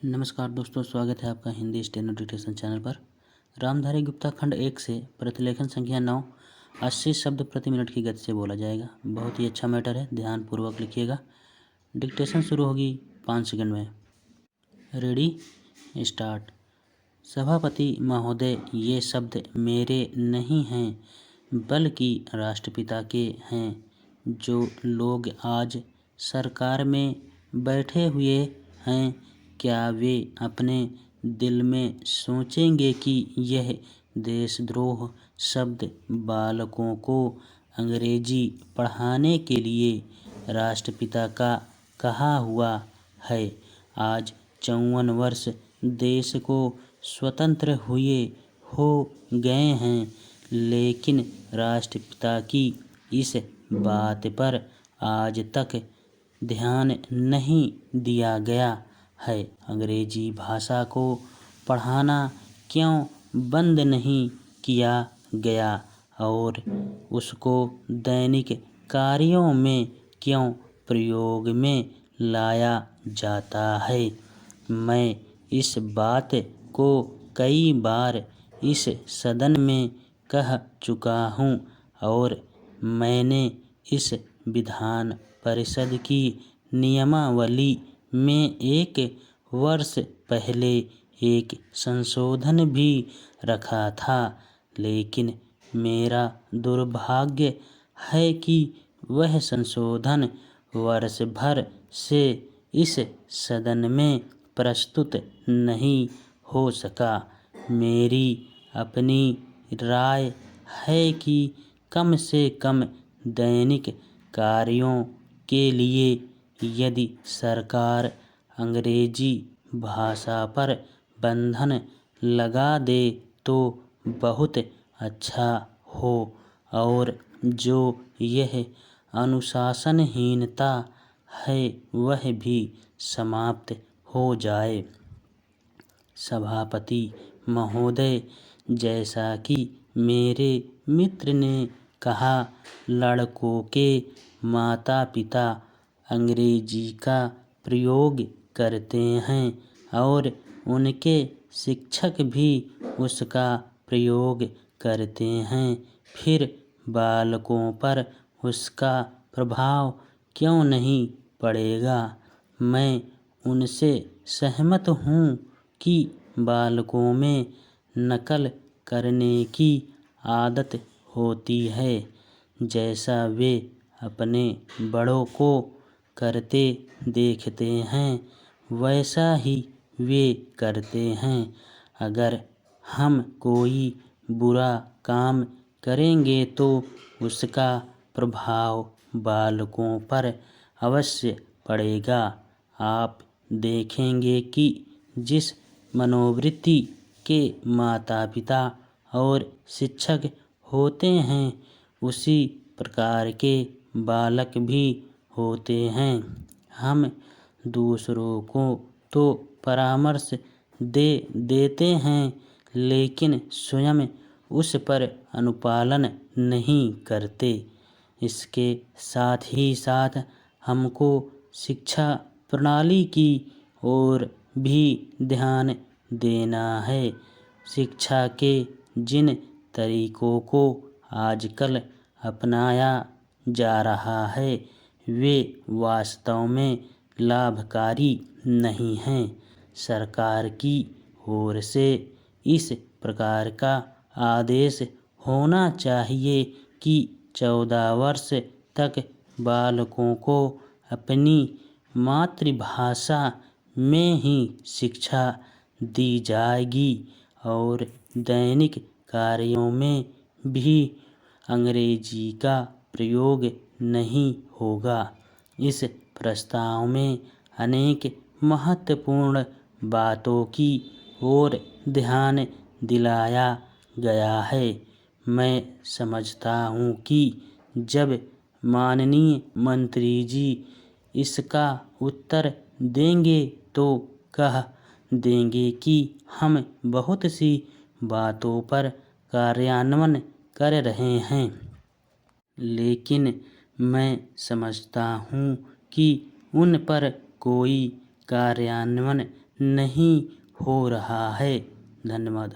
नमस्कार दोस्तों, स्वागत है आपका हिंदी स्टेनो डिक्टेशन चैनल पर। रामधारी गुप्ता खंड 1 से प्रतिलेखन संख्या 9 80 शब्द प्रति मिनट की गति से बोला जाएगा। बहुत ही अच्छा मैटर है, ध्यानपूर्वक लिखिएगा। डिक्टेशन शुरू होगी 5 सेकंड में। Ready, start. सभापति महोदय, ये शब्द मेरे नहीं हैं बल्कि राष्ट्रपिता के हैं। जो लोग आज सरकार में बैठे हुए हैं, क्या वे अपने दिल में सोचेंगे कि यह देशद्रोह शब्द बालकों को अंग्रेजी पढ़ाने के लिए राष्ट्रपिता का कहा हुआ है? आज 54 वर्ष देश को स्वतंत्र हुए हो गए हैं, लेकिन राष्ट्रपिता की इस बात पर आज तक ध्यान नहीं दिया गया है। अंग्रेजी भाषा को पढ़ाना क्यों बंद नहीं किया गया और उसको दैनिक कार्यों में क्यों प्रयोग में लाया जाता है? मैं इस बात को कई बार इस सदन में कह चुका हूँ और मैंने इस विधान परिषद की नियमावली में 1 वर्ष पहले एक संशोधन भी रखा था, लेकिन मेरा दुर्भाग्य है कि वह संशोधन वर्ष भर से इस सदन में प्रस्तुत नहीं हो सका। मेरी अपनी राय है कि कम से कम दैनिक कार्यों के लिए यदि सरकार अंग्रेजी भाषा पर बंधन लगा दे तो बहुत अच्छा हो और जो यह अनुशासनहीनता है वह भी समाप्त हो जाए। सभापति महोदय, जैसा कि मेरे मित्र ने कहा, लड़कों के माता पिता अंग्रेजी का प्रयोग करते हैं और उनके शिक्षक भी उसका प्रयोग करते हैं, फिर बालकों पर उसका प्रभाव क्यों नहीं पड़ेगा? मैं उनसे सहमत हूँ कि बालकों में नकल करने की आदत होती है, जैसा वे अपने बड़ों को करते देखते हैं वैसा ही वे करते हैं। अगर हम कोई बुरा काम करेंगे तो उसका प्रभाव बालकों पर अवश्य पड़ेगा। आप देखेंगे कि जिस मनोवृत्ति के माता पिता और शिक्षक होते हैं, उसी प्रकार के बालक भी होते हैं। हम दूसरों को तो परामर्श दे देते हैं, लेकिन स्वयं उस पर अनुपालन नहीं करते। इसके साथ ही साथ हमको शिक्षा प्रणाली की ओर भी ध्यान देना है। शिक्षा के जिन तरीकों को आजकल अपनाया जा रहा है, वे वास्तव में लाभकारी नहीं हैं। सरकार की ओर से इस प्रकार का आदेश होना चाहिए कि 14 वर्ष तक बालकों को अपनी मातृभाषा में ही शिक्षा दी जाएगी और दैनिक कार्यों में भी अंग्रेजी का प्रयोग नहीं होगा। इस प्रस्ताव में अनेक महत्वपूर्ण बातों की ओर ध्यान दिलाया गया है। मैं समझता हूँ कि जब माननीय मंत्री जी इसका उत्तर देंगे तो कह देंगे कि हम बहुत सी बातों पर कार्यान्वयन कर रहे हैं, लेकिन मैं समझता हूँ कि उन पर कोई कार्यान्वयन नहीं हो रहा है। धन्यवाद।